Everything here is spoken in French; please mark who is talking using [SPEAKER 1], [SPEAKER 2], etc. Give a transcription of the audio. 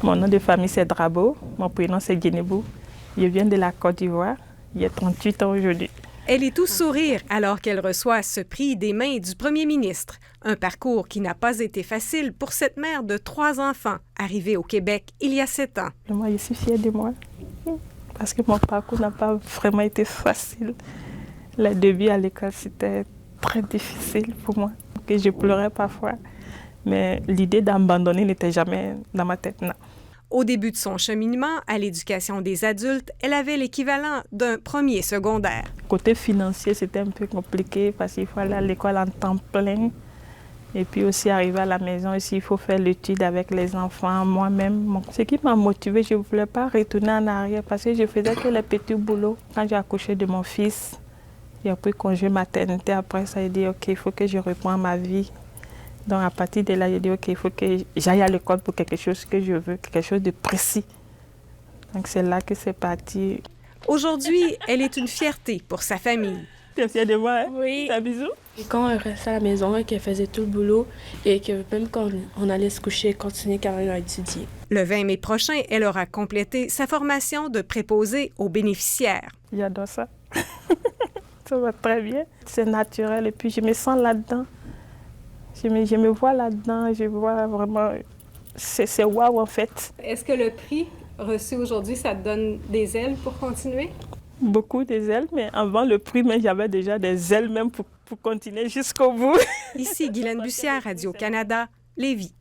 [SPEAKER 1] Mon nom de famille, c'est Drabo. Mon prénom, c'est Guinébou. Je viens de la Côte d'Ivoire. J'ai 38 ans aujourd'hui.
[SPEAKER 2] Elle est tout sourire alors qu'elle reçoit ce prix des mains du premier ministre. Un parcours qui n'a pas été facile pour cette mère de 3 enfants, arrivée au Québec il y a 7 ans.
[SPEAKER 1] Moi, je suis fière de moi parce que mon parcours n'a pas vraiment été facile. Le début à l'école, c'était très difficile pour moi. Que je pleurais parfois, mais l'idée d'abandonner n'était jamais dans ma tête, non.
[SPEAKER 2] Au début de son cheminement à l'éducation des adultes, elle avait l'équivalent d'un premier secondaire.
[SPEAKER 1] Côté financier, c'était un peu compliqué parce qu'il faut aller à l'école en temps plein. Et puis aussi arriver à la maison, ici, il faut faire l'étude avec les enfants, moi-même. Ce qui m'a motivée, je ne voulais pas retourner en arrière parce que je faisais que les petits boulots. Quand j'ai accouché de mon fils, j'ai pris congé maternité. Après ça, j'ai dit, OK, il faut que je reprenne ma vie. Donc à partir de là, j'ai dit, OK, il faut que j'aille à l'école pour quelque chose que je veux, quelque chose de précis. Donc c'est là que c'est parti.
[SPEAKER 2] Aujourd'hui, elle est une fierté pour sa famille.
[SPEAKER 1] Tu es fière de moi, hein?
[SPEAKER 3] Oui.
[SPEAKER 1] Un bisou.
[SPEAKER 3] Et quand elle restait à la maison et qu'elle faisait tout le boulot et que même quand on allait se coucher, elle continuait quand même à étudier.
[SPEAKER 2] Le 20 mai prochain, elle aura complété sa formation de préposée aux bénéficiaires.
[SPEAKER 1] J'adore ça. Ça va très bien. C'est naturel et puis je me sens là-dedans. Je me vois là-dedans, je vois vraiment... C'est waouh en fait.
[SPEAKER 2] Est-ce que le prix reçu aujourd'hui, ça te donne des ailes pour continuer?
[SPEAKER 1] Beaucoup des ailes, mais avant le prix, mais j'avais déjà des ailes même pour continuer jusqu'au bout.
[SPEAKER 2] Ici Guylaine Bussière, Radio-Canada, Lévis.